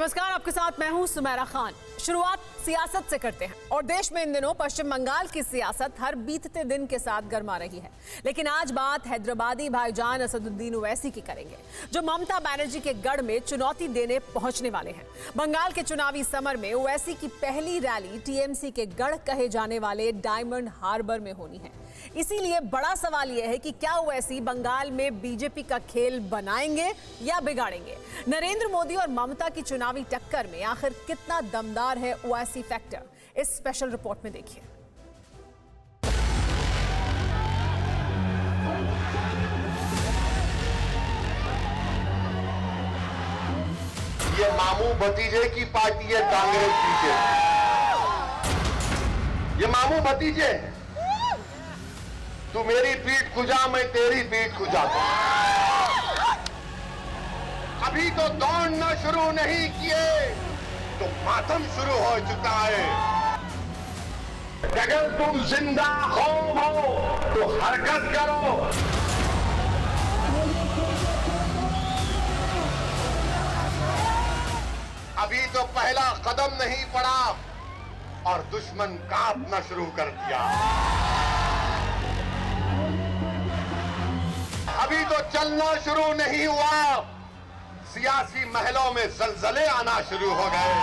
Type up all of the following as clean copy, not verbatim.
नमस्कार, आपके साथ मैं हूं सुमेरा खान। शुरुआत सियासत से करते हैं और देश में इन दिनों पश्चिम बंगाल की सियासत हर बीतते दिन के साथ गर्मा रही है। लेकिन आज बात हैदराबादी भाईजान असदुद्दीन ओवैसी की करेंगे, जो ममता बनर्जी के गढ़ में चुनौती देने पहुंचने वाले हैं। बंगाल के चुनावी समर में ओवैसी की पहली रैली टीएमसी के गढ़ कहे जाने वाले डायमंड हार्बर में होनी है। इसीलिए बड़ा सवाल यह है कि क्या ओवैसी बंगाल में बीजेपी का खेल बनाएंगे या बिगाड़ेंगे। नरेंद्र मोदी और ममता की चुनावी टक्कर में आखिर कितना दमदार है ओवैसी फैक्टर, इस स्पेशल रिपोर्ट में देखिए। ये मामू भतीजे की पार्टी है कांग्रेस पीछे। ये मामू भतीजे, तू मेरी पीठ खुजा, मैं तेरी पीठ खुजाता। अभी तो दौड़ना शुरू नहीं किए तो मातम शुरू हो चुका है। अगर तुम जिंदा कौम हो तो हरकत करो। अभी तो पहला कदम नहीं पड़ा और दुश्मन कांपना शुरू कर दिया। अभी तो चलना शुरू नहीं हुआ, सियासी महलों में जलजले आना शुरू हो गए।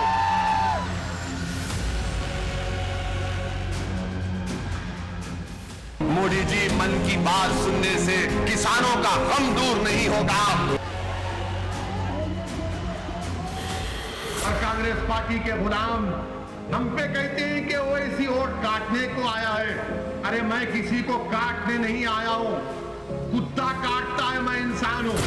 मोदी जी, मन की बात सुनने से किसानों का गम दूर नहीं होगा। और कांग्रेस पार्टी के गुलाम हम पे कहते हैं कि ओवैसी वोट काटने को आया है। अरे मैं किसी को काटने नहीं आया हूं, कुत्ता काटता है, मैं इंसान हूं।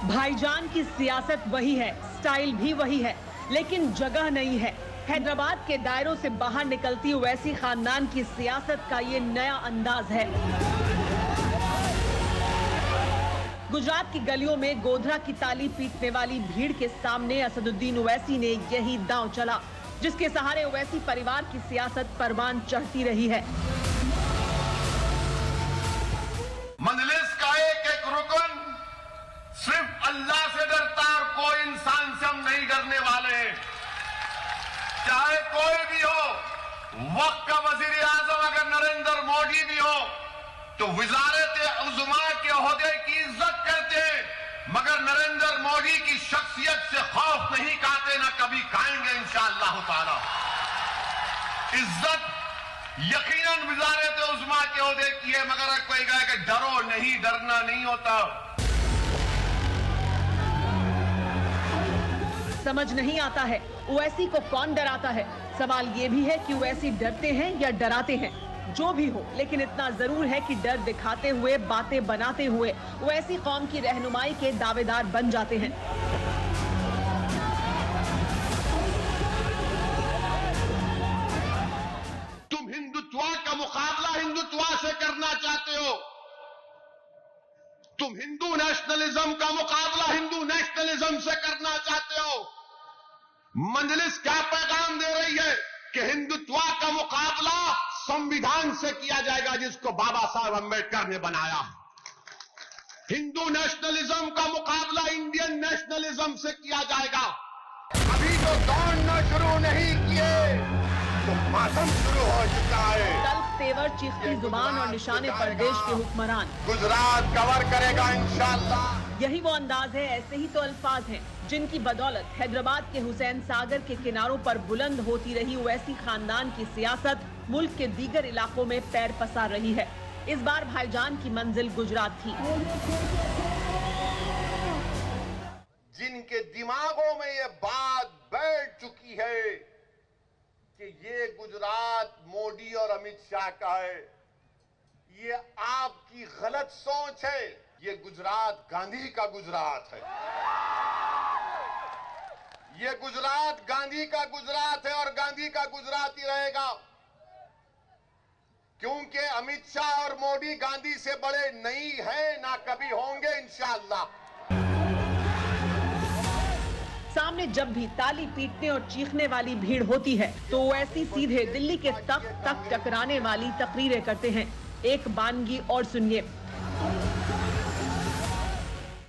भाईजान की सियासत वही है, स्टाइल भी वही है, लेकिन जगह नहीं है। हैदराबाद के दायरों से बाहर निकलती ओवैसी खानदान की सियासत का ये नया अंदाज है। गुजरात की गलियों में गोधरा की ताली पीटने वाली भीड़ के सामने असदुद्दीन ओवैसी ने यही दांव चला, जिसके सहारे ओवैसी परिवार की सियासत परवान चढ़ती रही है। मजलिस का एक एक रुकन सिर्फ अल्लाह से डरता और कोई इंसान से हम नहीं डरने वाले हैं। चाहे कोई भी हो, वक्त का वजीर आजम अगर नरेंद्र मोदी भी हो तो वजारत उज़्मा के ओहदे की इज्जत करते हैं, मगर नरेंद्र मोदी की शख्सियत से खौफ नहीं खाते, ना कभी खाएंगे इंशाअल्लाह ताला। इज्जत यकीनन वजारत उज़्मा के ओहदे की है, मगर कोई कहे कि डरो नहीं, डरना नहीं होता। समझ नहीं आता है ओवैसी को कौन डराता है। सवाल ये भी है कि ओवैसी डरते हैं या डराते हैं। जो भी हो, लेकिन इतना जरूर है कि डर दिखाते हुए, बातें बनाते हुए ओवैसी कौम की रहनुमाई के दावेदार बन जाते हैं। तुम हिंदुत्व का मुकाबला हिंदुत्व से करना चाहते हो, तुम हिंदू नेशनलिज्म का मुकाबला हिंदू नेशनलिज्म से करना चाहते हो। मजलिस क्या पैगाम दे रही है कि हिंदुत्व का मुकाबला संविधान से किया जाएगा, जिसको बाबा साहब अम्बेडकर ने बनाया। हिंदू नेशनलिज्म का मुकाबला इंडियन नेशनलिज्म से किया जाएगा। अभी तो दौड़ना शुरू नहीं किए तो मातम शुरू हो चुका है। तल्ख तेवर, चीखती जुबान और निशाने पर देश के हुक्मरान। गुजरात कवर करेगा इंशाअल्लाह। यही वो अंदाज है, ऐसे ही तो अल्फाज हैं जिनकी बदौलत हैदराबाद के हुसैन सागर के किनारों पर बुलंद होती रही ओवैसी खानदान की सियासत मुल्क के दीगर इलाकों में पैर पसार रही है। इस बार भाईजान की मंजिल गुजरात थी। जिनके दिमागों में ये बात बैठ चुकी है कि ये गुजरात मोदी और अमित शाह का है, ये आपकी गलत सोच है। ये गुजरात गांधी का गुजरात है। ये गुजरात गांधी का गुजरात है और गांधी का गुजरात ही रहेगा, क्योंकि अमित शाह और मोदी गांधी से बड़े नहीं हैं, ना कभी होंगे इंशाअल्लाह। सामने जब भी ताली पीटने और चीखने वाली भीड़ होती है तो ओवैसी सीधे दिल्ली के तख्त तक टकराने वाली तकरीरें करते हैं। एक बानगी और सुनिए।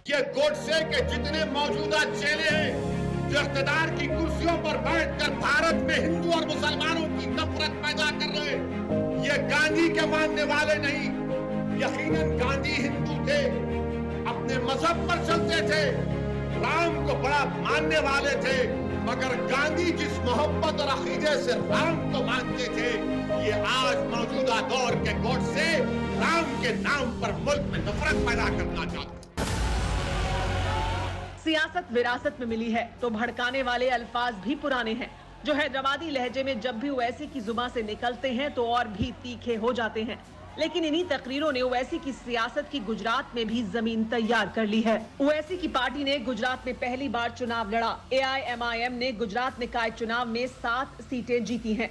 ये गोडसे के जितने मौजूदा चेले हैं जो इख्तिदार की कुर्सियों पर बैठकर भारत में हिंदू और मुसलमानों की नफरत पैदा कर रहे हैं, ये गांधी के मानने वाले नहीं। यकीनन गांधी हिंदू थे, अपने मजहब पर चलते थे, राम को बड़ा मानने वाले थे, मगर गांधी जिस मोहब्बत और अकीदे से राम को मानते थे, ये आज मौजूदा दौर के गोडसे राम के नाम पर मुल्क में नफरत पैदा करना चाहते हैं। सियासत विरासत में मिली है तो भड़काने वाले अल्फाज भी पुराने हैं, जो हैदराबादी लहजे में जब भी ओवैसी की जुबान से निकलते हैं तो और भी तीखे हो जाते हैं। लेकिन इन्हीं तकरीरों ने ओवैसी की सियासत की गुजरात में भी जमीन तैयार कर ली है। ओवैसी की पार्टी ने गुजरात में पहली बार चुनाव लड़ा। AIMIM ने गुजरात निकाय चुनाव में 7 सीटें जीती हैं।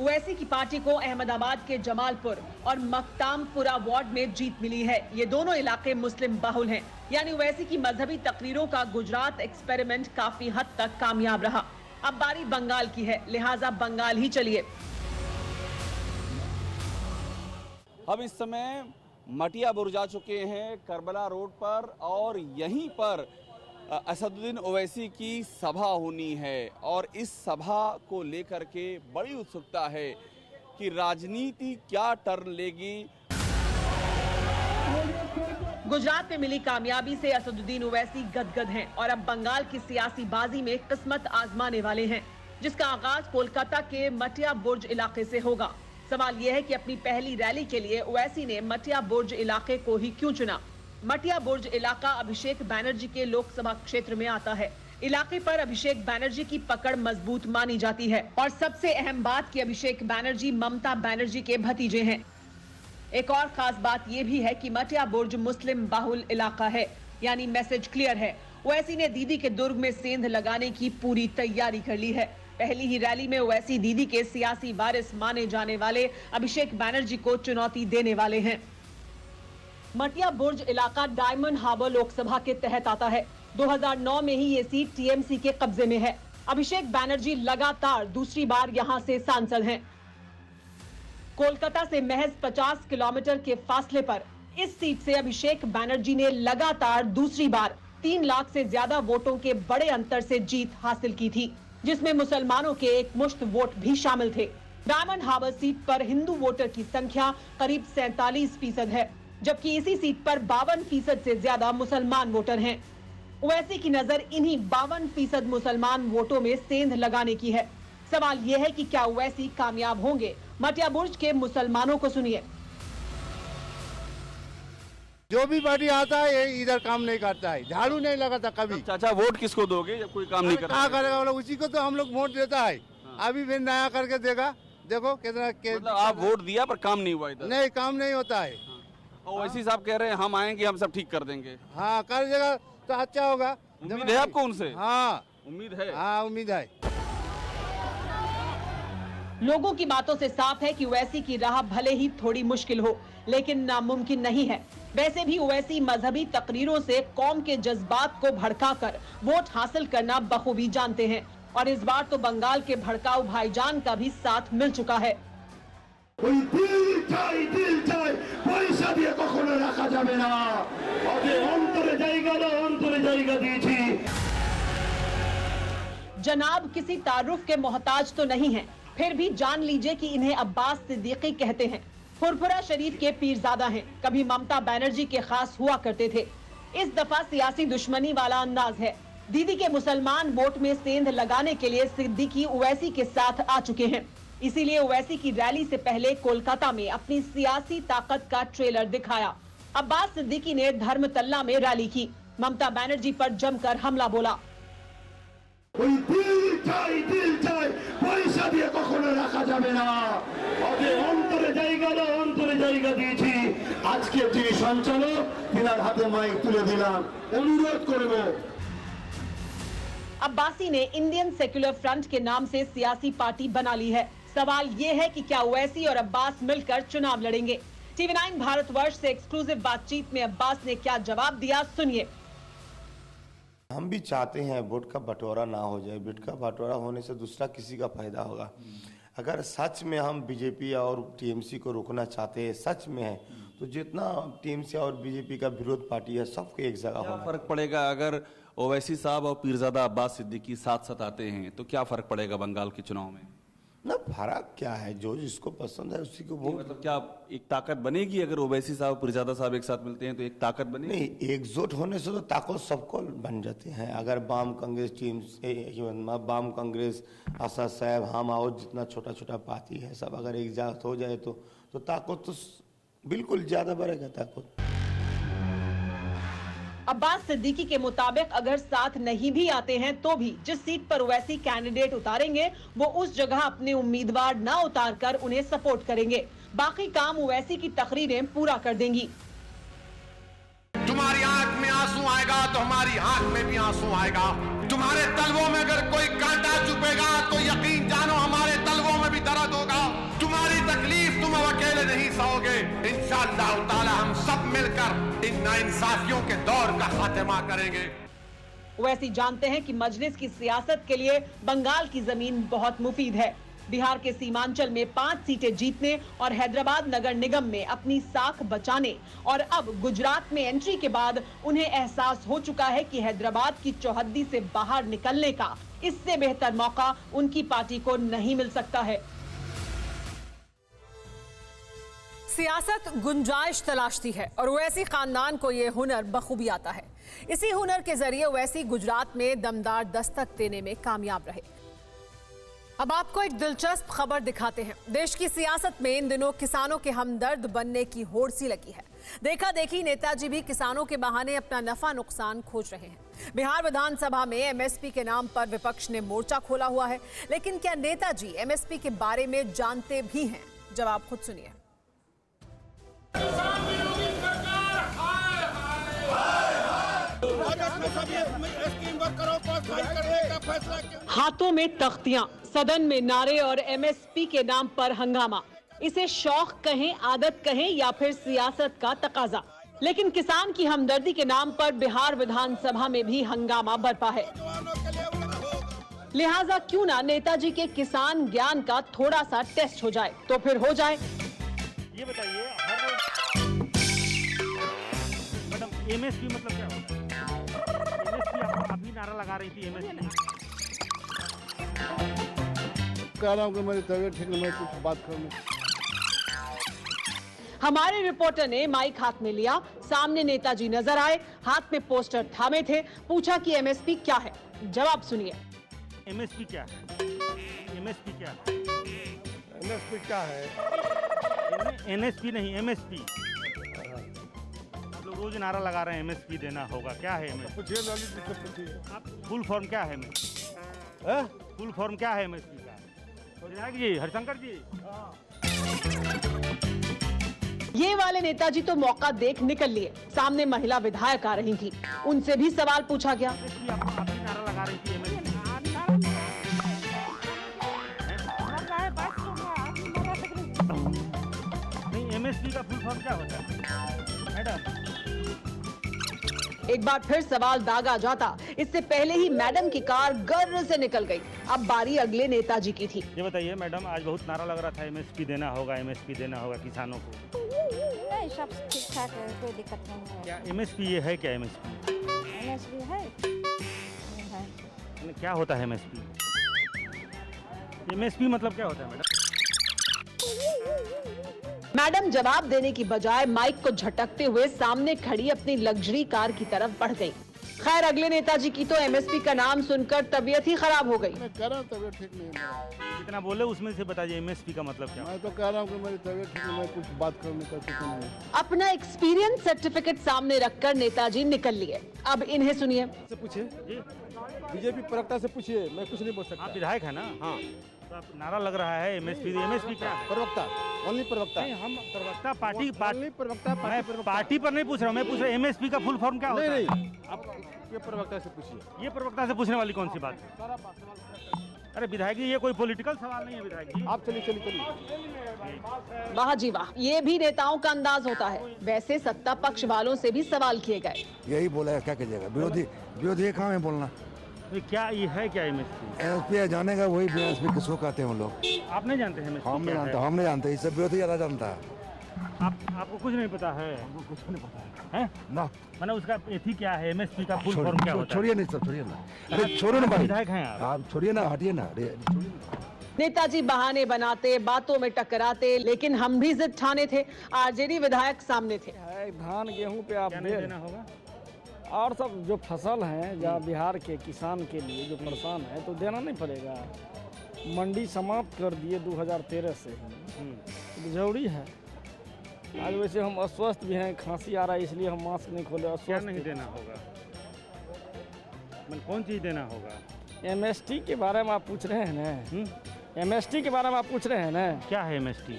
ओवैसी की पार्टी को अहमदाबाद के जमालपुर और मकतामपुरा वार्ड में जीत मिली है। ये दोनों इलाके मुस्लिम बाहुल हैं, यानी ओवैसी की मजहबी तकरीरों का गुजरात एक्सपेरिमेंट काफी हद तक कामयाब रहा। अब बारी बंगाल की है, लिहाजा बंगाल ही चलिए। हम इस समय मटिया बुर्ज जा चुके हैं करबला रोड पर और यहीं पर असदुद्दीन ओवैसी की सभा होनी है और इस सभा को लेकर के बड़ी उत्सुकता है कि राजनीति क्या टर्न लेगी। गुजरात में मिली कामयाबी से असदुद्दीन ओवैसी गदगद हैं और अब बंगाल की सियासी बाजी में किस्मत आजमाने वाले हैं, जिसका आगाज कोलकाता के मटिया बुर्ज इलाके से होगा। सवाल यह है कि अपनी पहली रैली के लिए ओवैसी ने मटिया बुर्ज इलाके को ही क्यों चुना। मटिया बुर्ज इलाका अभिषेक बैनर्जी के लोकसभा क्षेत्र में आता है। इलाके पर अभिषेक बैनर्जी की पकड़ मजबूत मानी जाती है और सबसे अहम बात कि अभिषेक बैनर्जी ममता बैनर्जी के भतीजे हैं। एक और खास बात यह भी है कि मटिया बुर्ज मुस्लिम बाहुल इलाका है, यानी मैसेज क्लियर है। ओवैसी ने दीदी के दुर्ग में सेंध लगाने की पूरी तैयारी कर ली है। पहली ही रैली में ओवैसी दीदी के सियासी वारिस माने जाने वाले अभिषेक बैनर्जी को चुनौती देने वाले हैं। मटिया बुर्ज इलाका डायमंड हार्बर लोकसभा के तहत आता है। 2009 में ही ये सीट टीएमसी के कब्जे में है। अभिषेक बैनर्जी लगातार दूसरी बार यहां से सांसद हैं। कोलकाता से महज 50 किलोमीटर के फासले पर इस सीट से अभिषेक बैनर्जी ने लगातार दूसरी बार 3 लाख से ज्यादा वोटों के बड़े अंतर से जीत हासिल की थी, जिसमें मुसलमानों के एक मुश्त वोट भी शामिल थे। डायमंड हार्बर सीट पर हिंदू वोटर की संख्या करीब 47% है, जबकि इसी सीट पर 52% से ज्यादा मुसलमान वोटर हैं। ओवैसी की नजर इन्हीं 52% मुसलमान वोटों में सेंध लगाने की है। सवाल यह है कि क्या ओवैसी कामयाब होंगे। मटिया बुर्ज के मुसलमानों को सुनिए। जो भी पार्टी आता है ये इधर काम नहीं करता है, झाड़ू नहीं लगाता कभी। चाचा वोट किसको दोगे जब कोई काम नहीं करता? क्या करेगा वो लोग, उसी को तो हम लोग वोट देता है। अभी भी नया करके देगा, देखो कितना मतलब आप वोट दिया पर काम नहीं हुआ इधर? नहीं, काम नहीं होता है। ओवैसी साहब कह रहे हैं हम आएंगे हम सब ठीक कर देंगे। हाँ, कर देगा तो अच्छा होगा। उम्मीद है आपको उनसे? हाँ उम्मीद है। हाँ, उम्मीद है। लोगों की बातों से साफ है कि ओवैसी की राह भले ही थोड़ी मुश्किल हो, लेकिन नामुमकिन नहीं है। वैसे भी ओवैसी मजहबी तकरीरों से कौम के जज्बात को भड़काकर वोट हासिल करना बखूबी जानते हैं और इस बार तो बंगाल के भड़काऊ भाईजान का भी साथ मिल चुका है। ওই দিল চাই পয়সা দিয়ে কখনো রাখা যাবে না। ওদের অন্তরে জায়গা দিয়েছি। जनाब किसी तारुफ के मोहताज तो नहीं है, फिर भी जान लीजिए कि इन्हें अब्बास सिद्दीकी कहते हैं। फुरफुरा शरीफ के पीरजादा हैं, कभी ममता बैनर्जी के खास हुआ करते थे। इस दफा सियासी दुश्मनी वाला अंदाज है। दीदी के मुसलमान वोट में सेंध लगाने के लिए सिद्दीकी ओवैसी के साथ आ चुके हैं। इसीलिए ओवैसी की रैली से पहले कोलकाता में अपनी सियासी ताकत का ट्रेलर दिखाया। अब्बास सिद्दीकी ने धर्मतल्ला में रैली की, ममता बैनर्जी पर जमकर हमला बोला। ওই দিল চাই পয়সা দিয়ে কখনো রাখা যাবে না। ওদের অন্তরে জায়গা দিয়েছি। আজকে যিনি সঞ্চালক তিনার হাতে মাইক তুলে দিলাম, অনুরোধ করব। अब्बासी ने इंडियन सेक्युलर फ्रंट के नाम से सियासी पार्टी बना ली है। सवाल ये है कि क्या ओवैसी और अब्बास मिलकर चुनाव लड़ेंगे। TV9 भारतवर्ष से एक्सक्लूसिव बातचीत में अब्बास ने क्या जवाब दिया, सुनिए। हम भी चाहते हैं वोट का बंटवारा ना हो जाए। वोट का बंटवारा होने से दूसरा किसी का फायदा होगा। अगर सच में हम बीजेपी और टीएमसी को रोकना चाहते हैं, सच में है, तो जितना टीएमसी और बीजेपी का विरोध पार्टी है सबको एक जगह क्या होना। फर्क पड़ेगा अगर ओवैसी साहब और पीरजादा अब्बास सिद्दीकी साथ साथ आते हैं तो क्या फर्क पड़ेगा बंगाल के चुनाव में? ना फर्क क्या है, जो जिसको पसंद है उसी को वोट। मतलब क्या एक ताकत बनेगी अगर ओवैसी साहब पीरजादा साहब एक साथ मिलते हैं तो एक ताकत बनेगी? नहीं, एकजुट होने से तो ताकत सबको बन जाते हैं। अगर वाम कांग्रेस टीम से वाम कांग्रेस, असद साहब, हम और जितना छोटा छोटा पार्टी है सब अगर एकजुट हो जाए तो ताकत तो बिल्कुल ज्यादा बढ़ेगा ताकत। अब्बास सिद्दीकी के मुताबिक अगर साथ नहीं भी आते हैं तो भी जिस सीट पर ओवैसी कैंडिडेट उतारेंगे वो उस जगह अपने उम्मीदवार न उतारकर उन्हें सपोर्ट करेंगे। बाकी काम ओवैसी की तकरीरें पूरा कर देंगी। तुम्हारी आंख में आंसू आएगा तो हमारी आंख में भी आंसू आएगा। तुम्हारे तलवों में अगर कोई कांटा चुभेगा तो यकीन जानो हमारे तलवों में भी दर्द होगा। तुम्हारी तकलीफ तुम अब अकेले नहीं सहोगे। इंशाअल्लाह ताला हम सब मिलकर इन नाइंसाफियों के दौर का खात्मा करेंगे। ओवैसी जानते हैं कि मजलिस की सियासत के लिए बंगाल की जमीन बहुत मुफीद है। बिहार के सीमांचल में 5 सीटें जीतने और हैदराबाद नगर निगम में अपनी साख बचाने और अब गुजरात में एंट्री के बाद उन्हें एहसास हो चुका है कि हैदराबाद की चौहद्दी से बाहर निकलने का इससे बेहतर मौका उनकी पार्टी को नहीं मिल सकता है। सियासत गुंजाइश तलाशती है और ओवैसी खानदान को ये हुनर बखूबी आता है। इसी हुनर के जरिए ओवैसी गुजरात में दमदार दस्तक देने में कामयाब रहे। अब आपको एक दिलचस्प खबर दिखाते हैं। देश की सियासत में इन दिनों किसानों के हमदर्द बनने की होड़ सी लगी है। देखा देखी नेताजी भी किसानों के बहाने अपना नफा नुकसान खोज रहे हैं। बिहार विधानसभा में एमएसपी के नाम पर विपक्ष ने मोर्चा खोला हुआ है, लेकिन क्या नेताजी एमएसपी के बारे में जानते भी हैं? जवाब खुद सुनिए। हाथों में तख्तियां, सदन में नारे और एमएसपी के नाम पर हंगामा। इसे शौक कहें, आदत कहें या फिर सियासत का तकाजा, लेकिन किसान की हमदर्दी के नाम पर बिहार विधानसभा में भी हंगामा बरपा है। लिहाजा क्यों ना नेताजी के किसान ज्ञान का थोड़ा सा टेस्ट हो जाए, तो फिर हो जाए। ये बताइए मैडम एमएसपी मतलब क्या होता है? एमएसपी आप अभी नारा लगा रही थी एमएसपी। कह रहा हूँ कि मेरी तबीयत ठीक नहीं, मैं कुछ बात करूँ। हमारे रिपोर्टर ने माइक हाथ में लिया, सामने नेताजी नजर आए, हाथ में पोस्टर थामे थे। पूछा कि एमएसपी क्या है? जवाब सुनिए। एमएसपी क्या है? एमएसपी क्या है? एमएसपी क्या है? एनएसपी नहीं, एमएसपी। आप लोग रोज नारा लगा रहे हैं एमएसपी देना होगा, क्या है एमएसपी? आप फुल फॉर्म क्या है एमएसपी? फुल फॉर्म क्या है एमएसपी का? विधायक जी, हरिशंकर जी। ये वाले नेताजी तो मौका देख निकल लिए। सामने महिला विधायक आ रही थी, उनसे भी सवाल पूछा गया। आप अभी नारा लगा रही थी एमएसपी। नहीं, एमएसपी का फुल फॉर्म क्या होता है मैडम? एक बार फिर सवाल दागा जाता। इससे पहले ही मैडम की कार गर्र से निकल गई। अब बारी अगले नेताजी की थी। ये बताइए मैडम, आज बहुत नारा लग रहा था एमएसपी देना होगा, एमएसपी देना होगा किसानों को। नहीं, सब ठीक ठाक है, कोई दिक्कत नहीं है। क्या एमएसपी ये है? क्या एमएसपी? एमएसपी है। क्या होता है एमएसपी? एमएसपी मतलब क्या होता है मैडम? मैडम जवाब देने की बजाय माइक को झटकते हुए सामने खड़ी अपनी लग्जरी कार की तरफ बढ़ गई। खैर, अगले नेताजी की तो एमएसपी का नाम सुनकर तबीयत ही खराब हो गई। मैं कह रहा हूँ तबीयत ठीक नहीं है। जितना बोले उसमें से बताइए एमएसपी का मतलब क्या? मैं तो कह रहा हूँ कि मेरी तबीयत ठीक नहीं, मैं कुछ बात करने का कुछ नहीं। अपना एक्सपीरियंस सर्टिफिकेट सामने रखकर नेताजी निकल लिए। अब इन्हें सुनिए। पूछिए, बीजेपी प्रवक्ता से पूछिए, मैं कुछ नहीं बोल सकता। आप विधायक है ना? हाँ। तो आप नारा लग रहा है एमएसपी। एमएसपी क्या है? प्रवक्ता, ओनली प्रवक्ता। नहीं, हम प्रवक्ता पार्टी प्रवक्ता पार्टी पर नहीं पूछ रहा हूँ, मैं पूछ रहा हूँ एमएसपी का फुल फॉर्म क्या होता है? नहीं, आप ये प्रवक्ता से पूछिए। ये प्रवक्ता से पूछने वाली कौन सी बात है? अरे विधायक जी, ये कोई पॉलिटिकल सवाल नहीं है विधायक जी। आप चलिए। वाह जी वाह, ये भी नेताओं का अंदाज होता है। वैसे सत्ता पक्ष वालों से भी सवाल किए गए। यही बोला है, क्या कीजिएगा, विरोधी काम है बोलना। तो क्या ये है क्या एमएसपी? एमएसपी जानेगा वही एमएसपी किसको कहते हैं हम लोग। आप नहीं जानते हैं? हम नहीं जानते, इससे विरोधी ज्यादा जानता है। आपको कुछ नहीं पता है? कुछ नहीं पता है ना, मैंने उसका एथी क्या है, एमएसपी का फुल फॉर्म क्या होता है? छोड़िए नहीं सब, छोड़िए ना, अरे छोड़ो ना भाई, विधायक हैं आप छोड़िए ना, हटिए ना। नेताजी बहाने बनाते, बातों में टकराते, लेकिन हम भी जिद ठाने थे। आरजेडी विधायक सामने थे। धान गेहूं पे आप देना होगा और सब जो फसल है जहाँ बिहार के किसान के लिए जो परेशान है तो देना नहीं पड़ेगा। मंडी समाप्त कर दिए 2013 से, जरूरी है। आज वैसे हम अस्वस्थ भी हैं, खांसी आ रहा है, इसलिए हम मास्क नहीं खोले। क्या अस्वस्थ नहीं देना होगा? कौन चीज देना होगा? एमएसटी के बारे में आप पूछ रहे हैं ना? एमएसटी के बारे में आप पूछ रहे हैं ना? क्या है एमएसटी?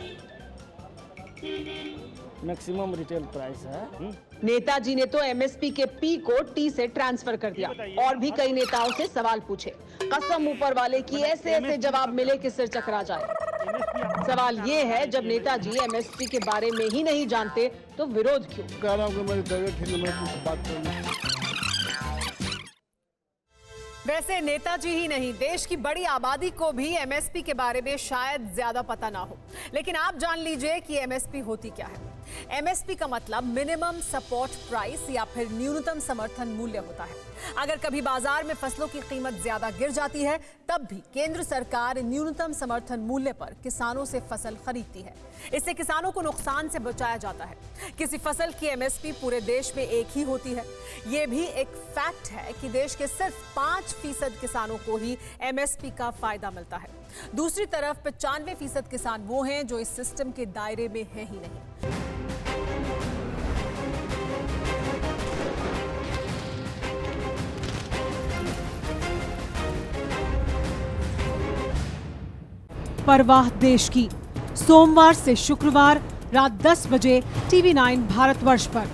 मैक्सिमम रिटेल प्राइस है। नेताजी ने तो एमएसपी के पी को टी से ट्रांसफर कर दिया और भी कई नेताओं से सवाल पूछे। कसम ऊपर वाले की ऐसे ऐसे जवाब मिले कि सिर चकरा जाए। सवाल ये है, जब नेताजी एमएसपी के बारे में ही नहीं जानते तो विरोध क्यों? कह रहा हूँ कि मेरी तबीयत ठीक है, मैं कुछ बात करूँ। वैसे नेताजी ही नहीं, देश की बड़ी आबादी को भी एमएसपी के बारे में शायद ज्यादा पता ना हो, लेकिन आप जान लीजिए कि एमएसपी होती क्या है। एमएसपी का मतलब मिनिमम सपोर्ट प्राइस या फिर न्यूनतम समर्थन मूल्य होता है। अगर कभी बाजार में फसलों की कीमत ज्यादा गिर जाती है, तब भी केंद्र सरकार न्यूनतम समर्थन मूल्य पर किसानों से फसल खरीदती है। इससे किसानों को नुकसान से बचाया जाता है। किसी फसल की एमएसपी पूरे देश में एक ही होती है। ये भी एक फैक्ट है कि देश के सिर्फ 5% किसानों को ही एमएसपी का फायदा मिलता है। दूसरी तरफ 95% किसान वो हैं जो इस सिस्टम के दायरे में हैं ही नहीं। परवाह देश की, सोमवार से शुक्रवार रात 10 बजे TV9 भारतवर्ष पर।